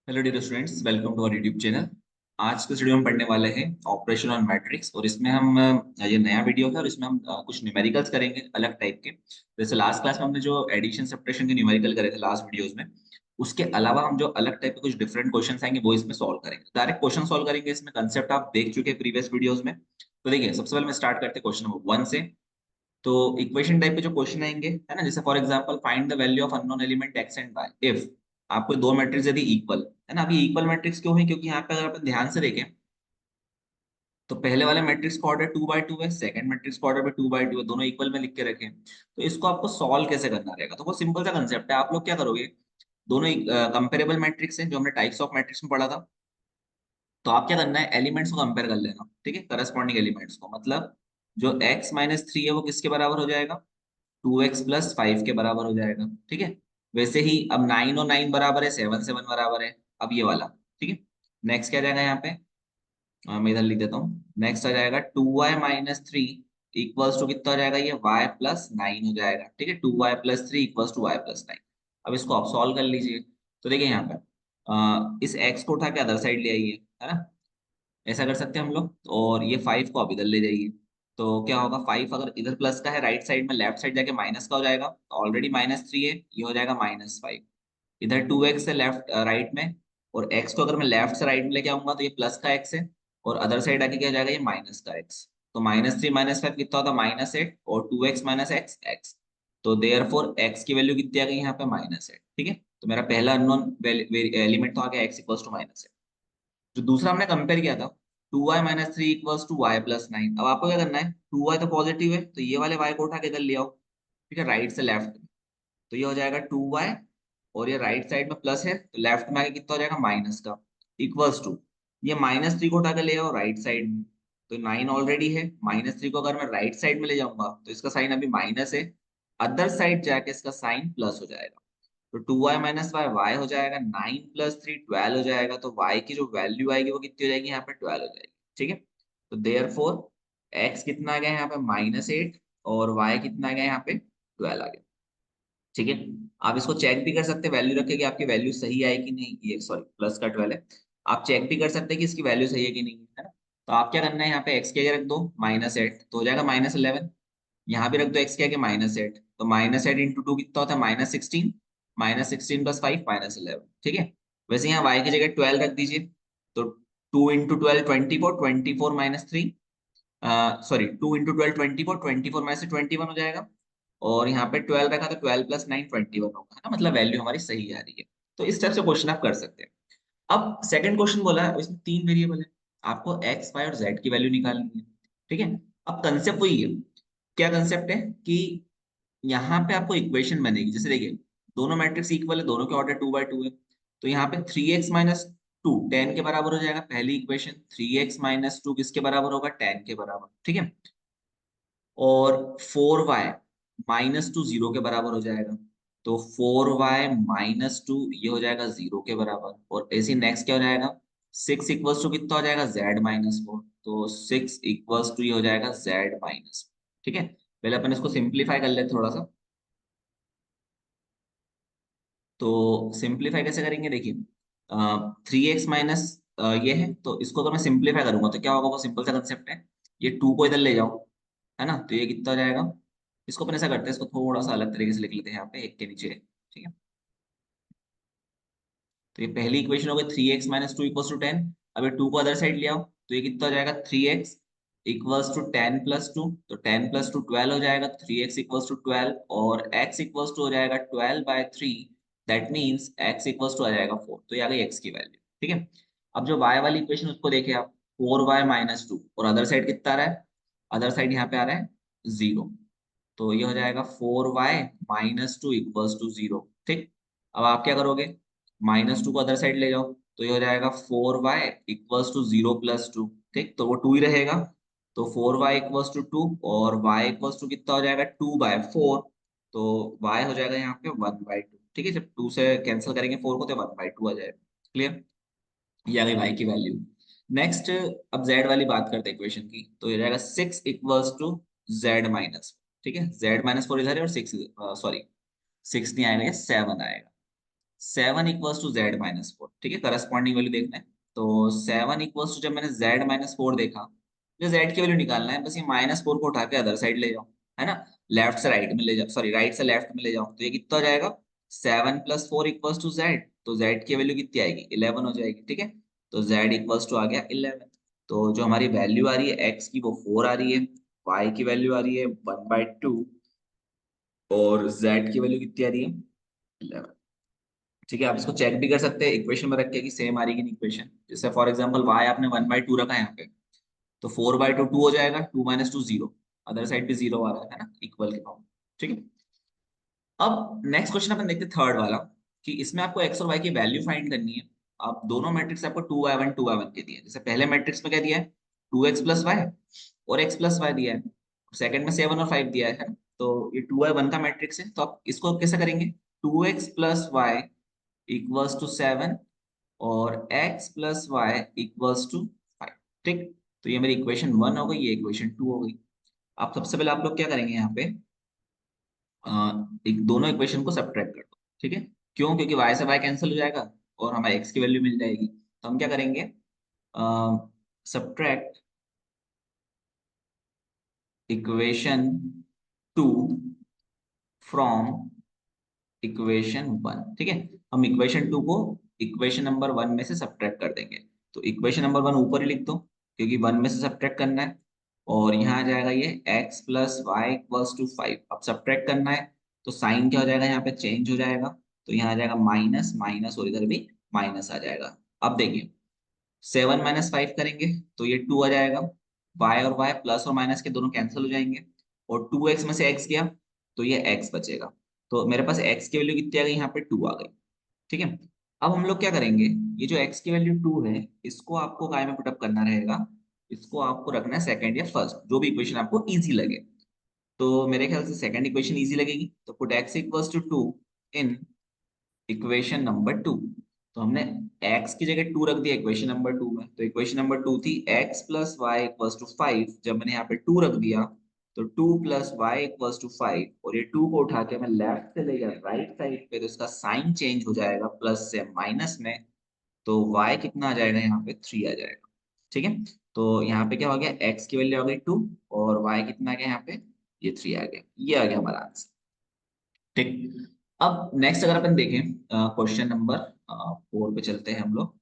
Hello dear students, welcome to our YouTube channel. आज के video में पढ़ने वाले हैं ऑपरेशन ऑन मैट्रिक्स और इसमें हम ये नया वीडियो है और इसमें हम कुछ न्यूमेरिकल्स करेंगे अलग टाइप के। जैसे लास्ट क्लास में हमने जो एडिशन सब्ट्रैक्शन के न्यूमेरिकल करे थे लास्ट वीडियोस में, उसके अलावा हम जो अलग टाइप के कुछ डिफरेंट क्वेश्चन आएंगे वो इसमें सॉल्व करेंगे। डायरेक्ट क्वेश्चन सॉल्व करेंगे, इसमें कंसेप्ट आप देख चुके हैं प्रीवियस वीडियोज में। तो देखिए, सबसे पहले मैं स्टार्ट करते हैं क्वेश्चन नंबर 1 से। तो इक्वेशन टाइप के जो क्वेश्चन आएंगे है ना, जैसे for example find the value of unknown element x and y if आपको दो मैट्रिक्स यदि इक्वल है ना। अभी इक्वल मैट्रिक्स क्यों है, क्योंकि यहाँ पे अगर अपन ध्यान से देखें तो पहले वाले मैट्रिक्स का ऑर्डर 2 by 2 है, सेकंड मैट्रिक्स का ऑर्डर भी 2 by 2 है, दोनों इक्वल में लिख के रखे हैं। तो इसको आपको सॉल्व कैसे करना रहेगा, तो वो सिंपल सा कंसेप्ट है। आप लोग क्या करोगे, दोनों कंपेरेबल मैट्रिक्स है जो हमने टाइप्स ऑफ मैट्रिक्स में पढ़ा था। तो आप क्या करना है, एलिमेंट्स को कंपेयर कर लेना, ठीक है, करस्पॉन्डिंग एलिमेंट्स को। मतलब जो x-3 है वो किसके बराबर हो जाएगा, 2x+5 के बराबर हो जाएगा, ठीक है। वैसे ही अब 9 और 9 बराबर है, 7 7 बराबर है। अब ये वाला, ठीक है। नेक्स्ट क्या जाएगा यहाँ पे, मैं इधर लिख देता हूँ। नेक्स्ट आ जाएगा 2y-3 इक्वल्स टू कितना हो जाएगा, ये y+9 हो जाएगा, ठीक है। 2y+3 equals to y+9। अब इसको आप सॉल्व कर लीजिए। तो देखिए यहाँ पे इस x को उठा के अदर साइड ले आइए, है ना। ऐसा कर सकते हैं हम लोग, और ये 5 को आप इधर ले जाइए। तो क्या होगा, 5 अगर इधर प्लस का है राइट साइड में, लेफ्ट साइड जाके माइनस का हो जाएगा। ऑलरेडी -3 है, ये हो जाएगा -5। इधर 2x है लेफ्ट राइट में, और x को अगर मैं लेफ्ट से राइट में लेके आऊंगा तो ये प्लस का x है, और अदर साइड आके क्या हो जाएगा, ये माइनस का x। तो -3 -5 कितना होता है, -8, और 2x - x x। तो देयर फोर x की वैल्यू कितनी आ गई यहाँ पे, -8, ठीक है। तो मेरा पहला अननोन एलिमेंट तो आ गया x इक्वल्स टू -8। जो दूसरा हमने कंपेयर किया था, 2y-3 इक्वल्स टू y+9। अब आपको क्या करना है, 2y तो पॉजिटिव है तो ये वाले y को उठा के इधर ले आओ, ठीक है, राइट से लेफ्ट में। तो ये हो जाएगा 2y, और ये राइट साइड में प्लस है तो लेफ्ट में आके कितना हो जाएगा, माइनस का, इक्वल्स टू ये -3 को उठा के ले आओ राइट साइड में। तो 9 ऑलरेडी है, -3 को अगर मैं राइट साइड में ले जाऊंगा तो इसका साइन अभी माइनस है, अदर साइड जाके इसका साइन प्लस हो जाएगा। तो 2y - y हो जाएगा, 9 + 3 12 हो जाएगा। तो y की जो वैल्यू आएगी वो कितनी हो जाएगी, यहाँ पे 12 हो जाएगी, ठीक है। तो देयर फोर x कितना आ गया यहाँ पे, -8, और y कितना आ गया यहाँ पे, 12 आ गया, ठीक है। आप इसको चेक भी कर सकते हैं, वैल्यू रखे कि आपकी वैल्यू सही है कि नहीं। ये सॉरी, प्लस का 12 है। आप चेक भी कर सकते हैं कि इसकी वैल्यू सही है कि नहीं, है ना। तो आप क्या करना है, यहाँ पे x की जगह रख दो -8, तो हो जाएगा -11। यहाँ भी रख दो x के आगे -8, तो -8 इंटू 2 कितना होता है, -16। -16 + 5 -11, ठीक है। वैसे यहाँ y की जगह 12 रख दीजिए। तो 2 × 12 24, 24 -3, सॉरी 2 × 12 24, 24 में से 21 हो जाएगा। और यहाँ पे 12 रखा तो 12 + 9 21 होगा, है ना। मतलब वैल्यू हमारी सही आ रही है। तो इस टाइप से क्वेश्चन आप कर सकते हैं। अब सेकंड क्वेश्चन बोला है, इसमें 3 वेरिएबल है, आपको x y और z की वैल्यू निकालनी है, ठीक है। अब कंसेप्ट वही है। क्या कंसेप्ट है कि यहाँ पे आपको इक्वेशन बनेगी, जैसे देखिए दोनों मैट्रिक्स इक्वल है, दोनों के ऑर्डर 2 by 2 है। तो यहाँ पे 3x - 2 10 के बराबर हो जाएगा, पहली इक्वेशन। 3x - 2 किसके बराबर होगा, 10 के बराबर, ठीक है। और 4y - 2 0 के बराबर हो जाएगा। तो 4y - 2 ये हो जाएगा 0 के बराबर। और ऐसे नेक्स्ट क्या हो जाएगा, 6 इक्वल्स टू कितना हो जाएगा, z - 4। तो 6 इक्वल्स टू ये हो जाएगा z-, ठीक है। पहले अपन इसको सिंप्लीफाई कर लेते थोड़ा सा। तो सिंप्लीफाई कैसे करेंगे, देखिए 3x माइनस ये है, तो इसको अगर मैं सिंप्लीफाई करूंगा तो क्या होगा, वो सिंपल सा कंसेप्ट है। ये 2 को इधर ले जाओ, है ना, तो ये कितना हो जाएगा। इसको अपन ऐसा करते हैं, इसको थोड़ा सा अलग तरीके से लिख लेते हैं, यहाँ पे एक के नीचे एक, ठीक है। तो ये पहली इक्वेशन हो गई, 3x - 2 इक्वल्स टू 10। अब ये 2 को अदर साइड ले आओ, तो ये कितना हो जाएगा, 3x इक्वल्स टू 10 + 2। तो 10 + 2 12 हो जाएगा, 3x इक्वल्स टू 12, और x इक्वल्स टू हो जाएगा 12/3। That means x equals to आ जाएगा 4। तो ये आ गई x की वैल्यू, ठीक है। अब जो y वाली इक्वेशन उसको देखिए आप, 4y - 2, और अदर साइड कितना आ रहा है, अदर साइड यहाँ पे आ रहा है 0। तो ये हो जाएगा 4y - 2 इक्वल्स टू 0, ठीक। अब आप क्या करोगे, -2 को अदर साइड ले जाओ, तो ये हो जाएगा 4y इक्वल्स टू 0 + 2, ठीक। तो वो 2 ही रहेगा। तो 4y इक्वल्स टू 2, और y इक्वल्स टू कितना हो जाएगा, 2/4। तो y हो जाएगा यहाँ पे 1/2, ठीक है। जब 2 से कैंसिल करेंगे 4 को तो 1/2 आ जाएगा, क्लियर। ये आ गई y की वैल्यू। नेक्स्ट, अब z वाली बात करते हैं इक्वेशन की। तो ये जाएगा 6 इक्वल्स टू z-, ठीक है। z-4 इधर है, और 6, सॉरी 6 नहीं आएगा, ये 7 आएगा। 7 equals to z minus four, ठीक है, करस्पॉन्डिंग वैल्यू देखना है। तो 7 इक्वल्स टू, जब मैंने जेड माइनस फोर देखा, मुझे जेड की वैल्यू निकालना है, बस ये माइनस फोर को उठा के अदर साइड ले जाओ, है ना, लेफ्ट से राइट में ले जाओ, सॉरी राइट से लेफ्ट में ले जाओ, तो ये कितना हो जाएगा, 7 + 4 इक्वल्स टू जेड, तो जेड की वैल्यू कितनी आएगी, 11 हो जाएगी, ठीक है। तो जेड इक्वल्स टू आ गया 11। तो जो हमारी वैल्यू आ रही है एक्स की वो 4 आ रही है, वाई की वैल्यू आ रही है 1/2, और जेड की वैल्यू कितनी आ रही है 11। ठीक है, आप इसको चेक भी कर सकते हैं इक्वेशन में रख के कि सेम आ रही है कि नहीं इक्वेशन। जैसे फॉर एग्जांपल y आपने 1/2 रखा है यहाँ पे, तो 4/2 2 हो जाएगा, 2 - 2 0, अदर साइड पे 0 आ रहा है ना, इक्वल के फॉर्म। ठीक है, अब नेक्स्ट क्वेश्चन अपन देखते हैं थर्ड वाला, कि इसमें आपको एक्स और वाई की वैल्यू फाइंड करनी है। आप दोनों मैट्रिक्स आपको 2y1 2y1 के दिए, जैसे पहले मैट्रिक्स में क्या दिया है, 2x + y और x + y दिया है, सेकंड में 7 और 5 दिया है ना? तो ये 2y1 का मैट्रिक्स है, तो आप इसको कैसे करेंगे, 2x + y इक्वल्स टू 7 और x + y इक्वल्स टू 5। ठीक, तो ये मेरी इक्वेशन 1 हो गई, ये इक्वेशन 2 हो गई। आप सबसे पहले आप लोग क्या करेंगे यहाँ पे, एक दोनों इक्वेशन को सब्ट्रैक्ट कर दो, ठीक है। क्यों, क्योंकि y से y कैंसिल हो जाएगा और हमारे x की वैल्यू मिल जाएगी। तो हम क्या करेंगे, सब्ट्रैक्ट इक्वेशन 2 फ्रॉम इक्वेशन 1, ठीक है। हम इक्वेशन 2 को इक्वेशन नंबर 1 में से सब्ट्रैक्ट कर देंगे। तो इक्वेशन नंबर 1 ऊपर ही लिख दो, क्योंकि 1 में से सब्ट्रैक्ट करना है, और यहाँ आ जाएगा ये x + y इक्वल्स टू 5। अब सब्ट्रैक्ट करना है तो साइन क्या हो जाएगा, यहाँ पे चेंज हो जाएगा, तो यहाँ आ जाएगा माइनस माइनस, और इधर भी माइनस आ जाएगा। अब देखिए 7 - 5 करेंगे तो ये 2 आ जाएगा, y और y प्लस और माइनस के दोनों कैंसिल हो जाएंगे, और 2x में से x गया तो ये x बचेगा। तो मेरे पास x की वैल्यू कितनी आ गई, यहाँ पे 2 आ गई, ठीक है। अब हम लोग क्या करेंगे, ये जो x की वैल्यू 2 है, इसको आपको काय में पुटअप करना रहेगा, इसको आपको रखना है सेकंड या फर्स्ट, जो भी इक्वेशन आपको इजी लगे। तो मेरे ख्याल से सेकंड इक्वेशन इजी लगेगी, तो put x equals to 2 in equation number 2। तो हमने x की जगह 2 रख दिया इक्वेशन नंबर 2 में, तो इक्वेशन नंबर 2 थी x + y इक्वल्स टू 5। जब मैंने यहाँ पे 2 रख दिया तो 2 + y इक्वल्स टू 5, और ये 2 को उठा के मैं लेफ्ट से ले गया राइट साइड पे, तो इसका साइन चेंज हो जाएगा प्लस से माइनस में, तो y कितना आ जाएगा, यहाँ पे 3 आ जाएगा, ठीक है। तो यहाँ पे क्या हो गया, x की वैल्यू आ गई 2, और y कितना आ गया यहाँ पे, ये 3 आ गया, ये आ गया हमारा आंसर। ठीक, अब नेक्स्ट अगर अपन देखें क्वेश्चन नंबर 4 पे चलते हैं हम लोग।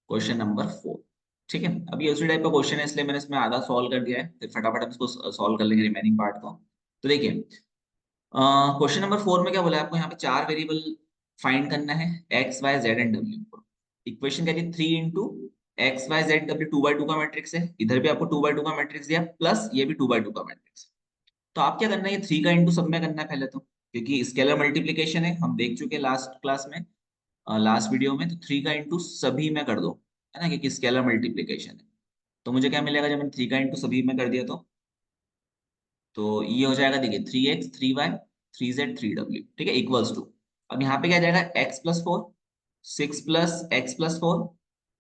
क्वेश्चन नंबर 4, ठीक है। अभी उसी टाइप का क्वेश्चन है, इसलिए मैंने इसमें आधा सॉल्व कर दिया है, फिर फटाफट हम इसको सॉल्व कर लेंगे रिमेनिंग पार्ट को। तो देखिए क्वेश्चन नंबर 4 में क्या बोला है आपको, यहाँ पे 4 वेरिएबल फाइंड करना है, एक्स वाई जेड एंड डब्ल्यू। इक्वेशन क्या थी, 3 × x y z w 2/2 का मैट्रिक्स है, इधर भी आपको 2/2 का मैट्रिक्स दिया, प्लस ये भी 2/2 का मैट्रिक्स। तो आप क्या करना है, ये 3 का इंटू सब में करना है पहले तो, क्योंकि स्केलर मल्टीप्लीकेशन है, हम देख चुके हैं लास्ट क्लास में, लास्ट वीडियो में। तो 3 का इंटू सभी में कर दो, है ना, क्योंकि स्केलर मल्टीप्लीकेशन है। तो मुझे क्या मिलेगा, जब मैंने 3 का इंटू सभी में कर दिया तो ये हो जाएगा, देखिए 3x 3y 3z 3w, ठीक है, इक्वल्स टू, अब यहाँ पे क्या आ जाएगा, x + 4 6 + x + 4।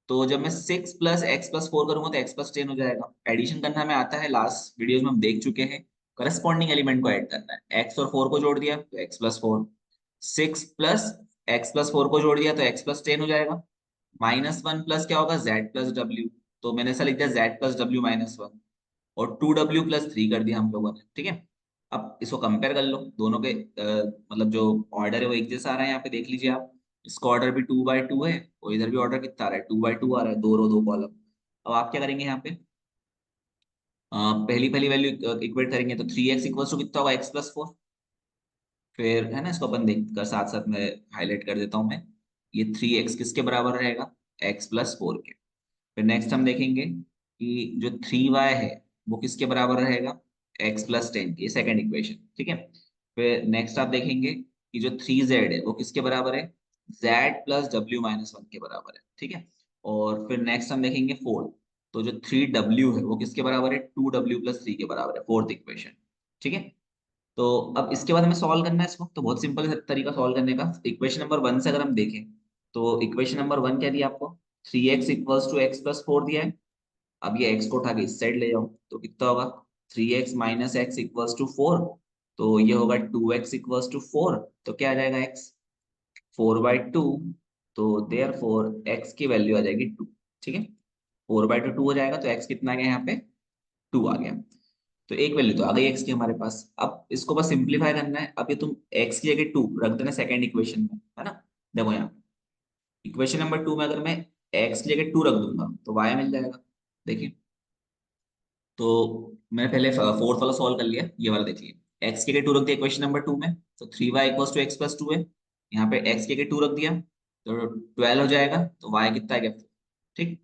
तो जब मैं 6 + x + 4 करूंगा तो x + 10 हो जाएगा। एडिशन करना हमें आता है, लास्ट वीडियोस में हम देख चुके हैं, करस्पॉन्डिंग एलिमेंट को ऐड करना है, x और 4 को जोड़ दिया तो x + 4, 6 + x + 4 को जोड़ दिया तो x + 10 हो जाएगा, -1 प्लस क्या होगा, z + w। तो मैंने ऐसा लिख दिया z + w - 1, और 2w + 3 कर दिया हम लोगों ने, ठीक है। अब इसको कंपेयर कर लो, दोनों के मतलब जो ऑर्डर है वो एक जैसा आ रहा है, यहाँ पे देख लीजिए आप, इसका ऑर्डर भी 2/2 है, और इधर भी ऑर्डर कितना आ रहा है, 2/2 आ रहा है, 2 रो 2 कॉलम। अब आप क्या करेंगे यहाँ पे, पहली पहली वैल्यू इक्वेट करेंगे, तो 3x इक्वल्स टू कितना होगा, x + 4। फिर है ना, इसको अपन देख कर साथ साथ में हाईलाइट कर देता हूँ मैं, ये 3x किसके बराबर रहेगा, x + 4 के। फिर नेक्स्ट हम देखेंगे कि जो 3y है वो किसके बराबर रहेगा, x + 10 की, सेकंड इक्वेशन, ठीक है। फिर नेक्स्ट आप देखेंगे कि जो 3z है वो किसके बराबर है, z + w - 1 के बराबर है, ठीक है। और फिर नेक्स्ट हम देखेंगे फोर्थ, तो जो 3w है वो किसके बराबर है, 2w + 3 के बराबर है, फोर्थ इक्वेशन, ठीक है। तो अब इसके बाद हमें सॉल्व करना है इसको, तो बहुत सिंपल तरीका सॉल्व करने का, इक्वेशन नंबर 1 से अगर हम देखें, तो इक्वेशन नंबर 1 क्या दिया आपको, 3x इक्वल्स टू x + 4 दिया है। अब ये x को उठा के इस साइड ले जाओ तो कितना होगा, 3x - x इक्वल्स टू 4, तो ये होगा 2x इक्वल्स टू 4, तो क्या आ जाएगा x, 4/2, तो देयर फोर एक्स की वैल्यू आ जाएगी 2। ठीक है, 4/2 2 हो जाएगा, तो एक्स कितना आ गया यहाँ पे, 2 आ गया। तो एक वैल्यू तो आ गई एक्स की हमारे पास। अब इसको बस सिंप्लीफाई करना है। अब ये तुम एक्स की जगह 2 रख देना सेकंड इक्वेशन में, है ना। देखो यहाँ इक्वेशन नंबर 2 में अगर मैं एक्स की जगह 2 रख दूंगा तो वाई मिल जाएगा। देखिए, तो मैंने पहले फोर्थ वाला सॉल्व कर लिया, ये वाला देखिए। एक्स की जगह 2 रख दिया इक्वेशन नंबर 2 में, तो 3y equals to x plus 2 है। यहाँ पे एक्स की जगह 2 रख दिया तो 12 हो जाएगा, तो वाई कितना आ गया। ठीक,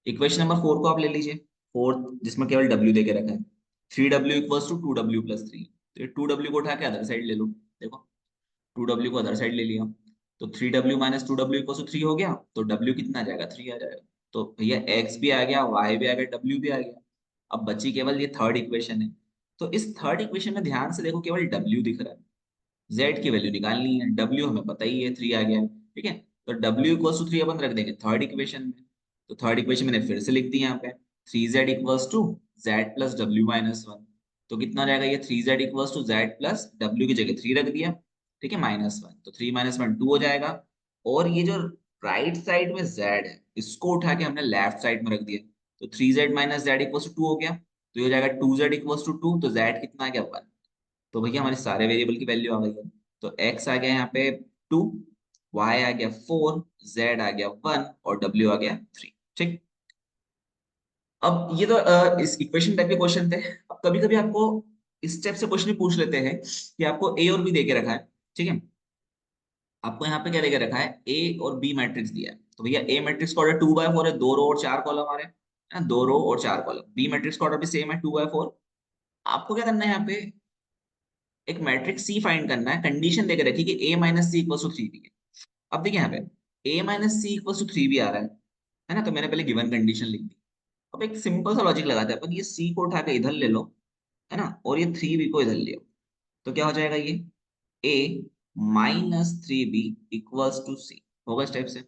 इक्वेशन नंबर 4 को आप ले लीजिए, फोर्थ जिसमें केवल w दे के रखा है। 3w equals to 2w plus 3, तो ये 2w को उठा के अदर साइड ले लो। देखो 2w को अदर साइड ले लिया, तो 3w minus 2w equals to 3 हो गया, तो w कितना आ जाएगा, 3 आ जाएगा। तो भैया x भी आ गया, y भी आ गया, w भी आ गया। अब बची केवल ये थर्ड इक्वेशन है। तो इस थर्ड इक्वेशन में ध्यान से देखो, केवल w दिख रहा है, z की वैल्यू निकालनी है। w हमें पता ही है 3 आ गया है। ठीक है, तो w इक्वल्स टू 3 अपन रख देंगे थर्ड इक्वेशन में। तो थर्ड इक्वेशन मैंने फिर से लिख दी यहाँ पे, 3z equals to z plus w minus 1। तो कितना रहेगा ये, 3z equals to z plus w की जगह 3 रख दिया। ठीक है, -1, तो 3 - 1 2 हो जाएगा। और ये जो राइट साइड में z है, इसको उठा के हमने लेफ्ट साइड में रख दिया, तो 3z minus Z equals to 2 हो गया। तो ये हो जाएगा 2z इक्वल्स टू 2, तो z कितना आ गया, 1। तो भैया हमारे सारे वेरिएबल की वैल्यू आ गई है। तो x आ गया यहाँ पे 2, y आ गया 4, z आ गया 1 और w आ गया 3। ठीक, अब ये तो इस इक्वेशन टाइप के क्वेश्चन थे। अब कभी कभी आपको इस टाइप से क्वेश्चन पूछ लेते हैं कि आपको ए और बी दे के रखा है। ठीक है, आपको यहाँ पे क्या दे के रखा है, ए और बी मैट्रिक्स दिया है। तो भैया ए मैट्रिक्स का ऑर्डर 2/4 है, 2 रो और 4 कॉलम आ रहे हैं, है ना, 2 रो और 4 कॉलम। बी मैट्रिक्स का ऑर्डर भी सेम है, 2/4। आपको क्या करना है, यहाँ पे एक मैट्रिक्स सी फाइंड करना है। कंडीशन देकर रखी कि a minus c equal to 3 भी है। अब देखिए यहाँ पे a minus c equal to 3 भी आ रहा है ना। तो मैंने पहले गिवन कंडीशन लिख दी। अब एक सिंपल सा लॉजिक लगाते हैं अपन, ये c को उठा के इधर ले लो, है ना, और ये 3b को इधर ले लो। तो क्या हो जाएगा, ये a minus 3b equals to c होगा इस टाइप से।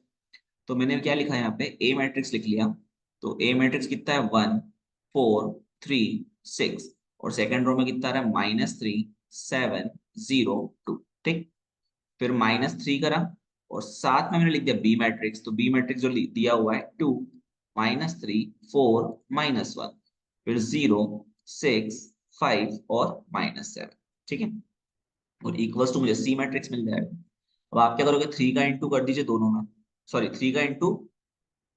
तो मैंने क्या लिखा है यहाँ पे, ए मैट्रिक्स लिख लिया। तो ए मैट्रिक्स कितना है, 1 4 3 6, और सेकंड रो में कितना आ रहा है, -3 7 0 2। ठीक, फिर -3 करा, और साथ में मैंने लिख दिया बी मैट्रिक्स। तो बी मैट्रिक्स जो दिया हुआ है, 2 -3 4 -1, फिर 0 6 5 और -7। ठीक है, और इक्वल्स टू मुझे सी मैट्रिक्स मिल जाएगा। अब आप क्या करोगे, 3 का इंटू कर दीजिए दोनों में। सॉरी, 3 का इंटू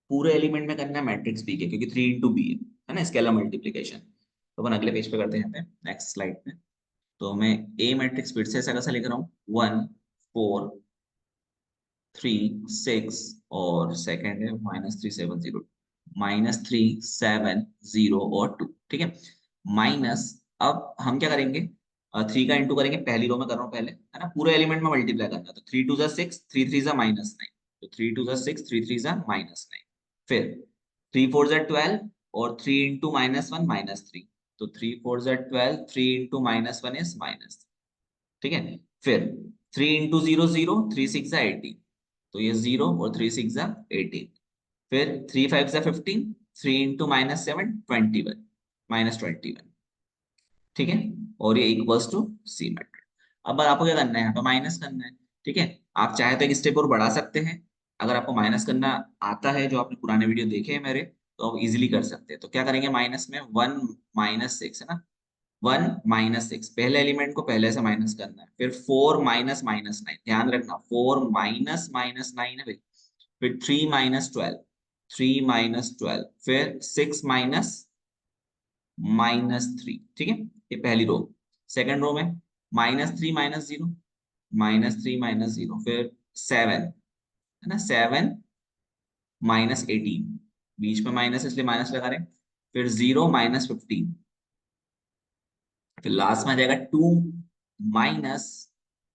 पूरे एलिमेंट में करना है मैट्रिक्स बी के, क्योंकि 3 इंटू बी है ना, स्केलर मल्टीप्लीकेशन। तो अपन अगले पेज पे करते हैं, यहाँ पे नेक्स्ट स्लाइड पे। तो मैं ए मैट्रिक्स फिर से ऐसा कैसा लिख रहा हूँ, 1 4 3 6, और सेकंड है -3 7 0, -3 7 0 और 2। ठीक है, माइनस, अब हम क्या करेंगे, 3 का इंटू करेंगे, पहली रो में कर रहा हूँ पहले, है ना, पूरे एलिमेंट में मल्टीप्लाई करना। तो 3 2 6, 3 3 -9, तो 3 2 6, 3 3 -9। फिर 3 4 12, और 3 इंटू -1 -3, तो 3 4 12, 3 इंटू -1 इज -। ठीक है, फिर 3 इंटू 0 0, 3 6 18, तो ये 0 और 3 6 18। फिर 3 5 15, 3 इंटू -7 21 -21। ठीक है, और ये इक्वल्स टू सी मैट्रिक्स। अब आपको क्या करना है, यहाँ पे माइनस करना है। ठीक है, आप चाहे तो एक स्टेप और बढ़ा सकते हैं। अगर आपको माइनस करना आता है, जो आपने पुराने वीडियो देखे हैं मेरे, तो आप इजीली कर सकते हैं। तो क्या करेंगे, माइनस में 1 -6 है ना, 1 -6, पहले एलिमेंट को पहले से माइनस करना है। फिर 4 -9, ध्यान रखना 4 -9 है भाई। फिर 3 -12, 3 -12, फिर 6 -3। ठीक है, ये पहली रो। सेकंड रो में -3 -0, -3 -0, फिर 7 है ना, 7 -18, बीच में माइनस इसलिए माइनस लगा रहे हैं। फिर 0 -15, फिर लास्ट में आ जाएगा 2 माइनस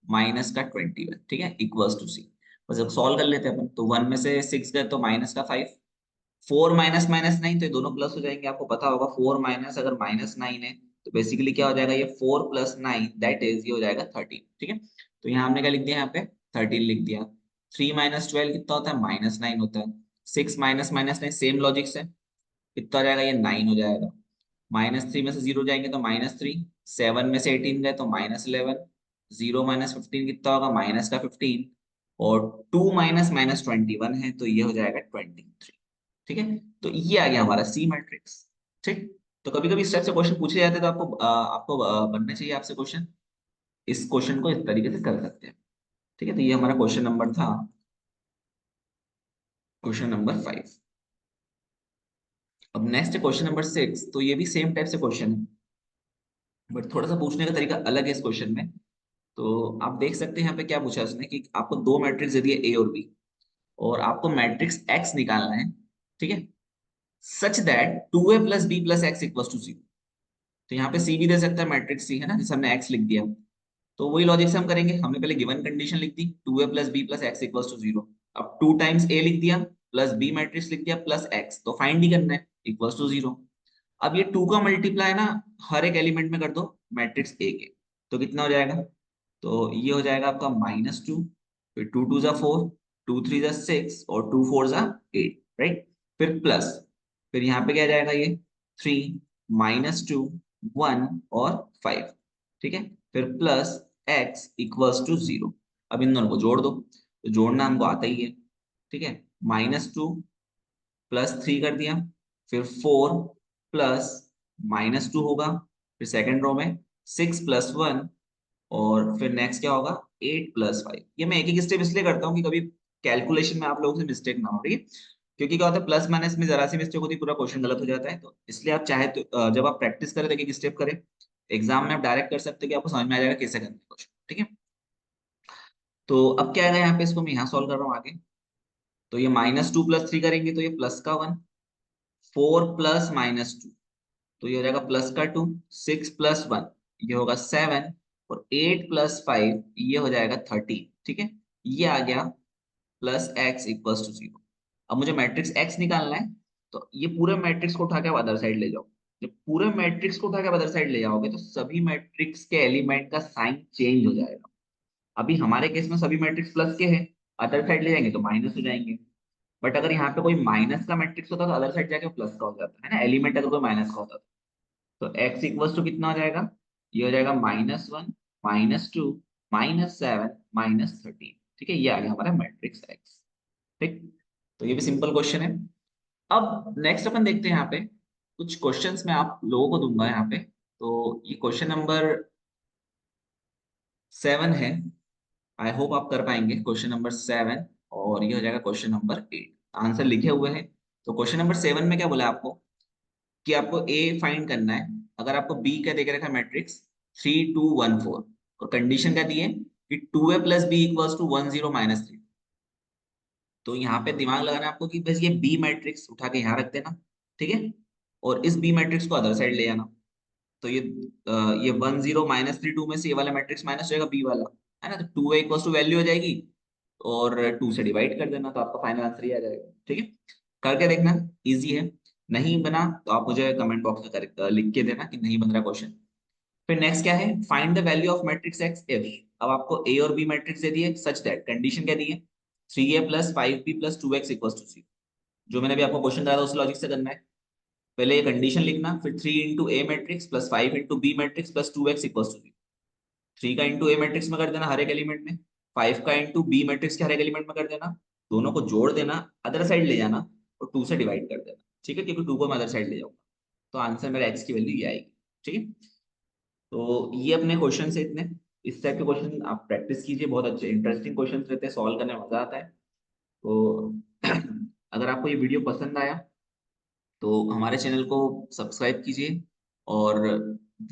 माइनस का 21। ठीक है, इक्वल्स टू सी। बस अब सॉल्व कर लेते हैं अपन। तो 1 में से 6 गए तो माइनस का 5, 4 -9, तो ये दोनों प्लस हो जाएंगे। आपको पता होगा 4 माइनस अगर -9 है, तो बेसिकली क्या हो जाएगा, ये 4 + 9 दैट इज, ये हो जाएगा 13। ठीक है, तो यहाँ हमने क्या लिख दिया, यहाँ पे 13 लिख दिया। 3 -12 कितना होता है, -9 होता है। 6 -9 सेम लॉजिक से कितना हो जाएगा, ये 9 हो जाएगा। -3 में से 0 जाएंगे तो -3, 7 में से 18 गए तो -11, 0 -15 कितना होगा, -15, और 2 माइनस माइनस 21 है तो ये हो जाएगा 23। ठीक है, तो ये आ गया हमारा सी मैट्रिक्स। ठीक, तो कभी कभी इस टाइप से क्वेश्चन पूछे जाते हैं तो आपको बनने चाहिए आपसे क्वेश्चन, इस क्वेश्चन को इस तरीके से कर सकते हैं। ठीक है, तो ये हमारा क्वेश्चन नंबर था, क्वेश्चन नंबर 5। अब नेक्स्ट क्वेश्चन नंबर 6, तो ये भी सेम टाइप से क्वेश्चन है, बट थोड़ा सा पूछने का तरीका अलग है इस क्वेश्चन में। तो आप देख सकते हैं यहाँ पे क्या पूछा उसने कि आपको दो मैट्रिक्स दे दिए ए और बी, और आपको मैट्रिक्स एक्स निकालना है। ठीक है, such that 2a plus b plus x equal to 0। तो यहाँ पे सी भी दे सकता है, मैट्रिक्स सी है ना, जैसे हमने एक्स लिख दिया। तो वही लॉजिक से हम करेंगे, हमने पहले गिवन कंडीशन लिख दी 2a plus b plus x equal to 0। अब 2 टाइम्स a लिख दिया प्लस b मैट्रिक्स लिख दिया प्लस x, तो फाइंड ही करना है इक्वल टू 0। अब ये 2 का मल्टीप्लाई ना हर एक एलिमेंट में कर दो मैट्रिक्स a के, तो कितना हो जाएगा, तो ये हो जाएगा आपका -2, फिर 2 2 जा 4, 2 3 जा 6 और 2 4 जा 8, राइट। फिर प्लस, फिर यहाँ पे क्या जाएगा ये 3 -2 1 और 5। ठीक है, फिर प्लस x इक्वल्स टू 0। अब इन दोनों को जोड़ दो, तो जोड़ना हमको आता ही है। ठीक है, -2 प्लस 3 कर दिया, फिर 4 प्लस -2 होगा, फिर सेकंड रो में 6 प्लस 1, और फिर नेक्स्ट क्या होगा 8 प्लस 5। ये मैं एक एक स्टेप इसलिए करता हूँ कि कभी कैलकुलेशन में आप लोगों से मिस्टेक ना हो रही है, क्योंकि क्या होता है प्लस माइनस में जरा सी मिस्टेक होती है पूरा क्वेश्चन गलत हो जाता है। तो इसलिए आप चाहे तो जब आप प्रैक्टिस करें तो एक एक स्टेप करें, एग्जाम में आप डायरेक्ट कर सकते हो कि आपको समझ में आ जाएगा कैसे करना है क्वेश्चन। ठीक है, तो अब क्या आएगा यहाँ पे, इसको मैं यहाँ सॉल्व कर रहा हूँ आगे। तो ये -2 प्लस 3 करेंगे तो ये प्लस का 1, 4 प्लस -2 तो ये हो जाएगा प्लस का 2, 6 प्लस 1 ये होगा 7, और 8 प्लस 5 ये हो जाएगा 13। ठीक है, ये आ गया प्लस एक्स इक्वल्स टू 0। अब मुझे मैट्रिक्स एक्स निकालना है, तो ये पूरे मैट्रिक्स को उठा के अदर साइड ले जाओ। जब पूरे मैट्रिक्स को उठा के अदर साइड ले जाओगे तो सभी मैट्रिक्स के एलिमेंट का साइन चेंज हो जाएगा। अभी हमारे केस में सभी मैट्रिक्स प्लस के हैं, अदर साइड ले जाएंगे तो माइनस हो जाएंगे। बट अगर यहाँ पे कोई माइनस का मैट्रिक्स होता तो अदर साइड जाके प्लस का हो जाता है ना, एलिमेंट अगर कोई माइनस का होता तो एक्स इक्वल्स टू कितना हो जाएगा, ये हो जाएगा -1 -2 -7 -13। ठीक है, ये आ गया हमारा मैट्रिक्स एक्स। ठीक, तो ये भी सिंपल क्वेश्चन है। अब नेक्स्ट अपन देखते हैं यहाँ पे कुछ क्वेश्चंस मैं आप लोगों को दूंगा यहाँ पे। तो ये क्वेश्चन नंबर 7 है, आई होप आप कर पाएंगे क्वेश्चन नंबर 7, और ये हो जाएगा क्वेश्चन नंबर 8। आंसर लिखे हुए हैं। तो क्वेश्चन नंबर 7 में क्या बोला है आपको कि आपको ए फाइंड करना है। अगर आपको बी का देख रखा है मैट्रिक्स 3 2 1 4, और कंडीशन क्या दी है कि 2a plus B equals to 1 0 -3। तो यहाँ पे दिमाग लगाना है आपको कि बस ये बी मैट्रिक्स उठा के यहाँ रख देना। ठीक है, और इस बी मैट्रिक्स को अदर साइड ले जाना। तो ये 1 0 -3 2 में से ये वाला मैट्रिक्स माइनस हो जाएगा बी वाला, है ना। तो 2a इक्वल्स टू वैल्यू हो जाएगी, और 2 से डिवाइड कर देना तो आपका फाइनल आंसर ही आ जाएगा। ठीक है, करके देखना, इजी है। नहीं बना तो आप मुझे कमेंट बॉक्स में लिख के देना कि नहीं बन रहा क्वेश्चन। फिर नेक्स्ट क्या है, find the value of matrix x if. अब आपको ए और बी मैट्रिक्स दे दिए, सच दैट कंडीशन क्या दी है 3a plus 5b plus 2x equal to 0। जो मैंने भी आपको क्वेश्चन कराया था उस लॉजिक से करना है। पहले ये कंडीशन लिखना, फिर 3 into a matrix plus 5 into b matrix plus 2x equal to 0। 3 का इंटू ए मैट्रिक्स में कर देना हर एक एलिमेंट में, 5 का इंटू बी मैट्रिक्स के हर एक एलिमेंट में कर देना, दोनों को जोड़ देना, अदर साइड ले जाना, और 2 से डिवाइड कर देना। ठीक है, क्योंकि 2 को मैं अदर साइड ले जाऊंगा, तो आंसर मेरा एक्स की वैल्यू ये आएगी। ठीक है, तो ये अपने क्वेश्चन से इतने। इस टाइप के क्वेश्चन आप प्रैक्टिस कीजिए, बहुत अच्छे इंटरेस्टिंग क्वेश्चन रहते हैं, सॉल्व करने में मजा आता है। तो अगर आपको ये वीडियो पसंद आया तो हमारे चैनल को सब्सक्राइब कीजिए, और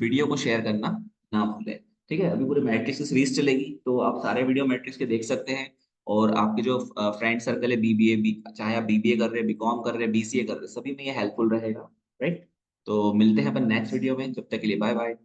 वीडियो को शेयर करना ना भूलें। ठीक है, अभी पूरे मैट्रिक्स की सीरीज चलेगी तो आप सारे वीडियो मैट्रिक्स के देख सकते हैं। और आपके जो फ्रेंड सर्कल है बीबीए भी, चाहे आप बीबीए कर रहे हैं, बीकॉम कर रहे हैं, बीसीए कर रहे हैं, सभी में ये हेल्पफुल रहेगा। राइट, तो मिलते हैं अपन नेक्स्ट वीडियो में, जब तक के लिए बाय बाय।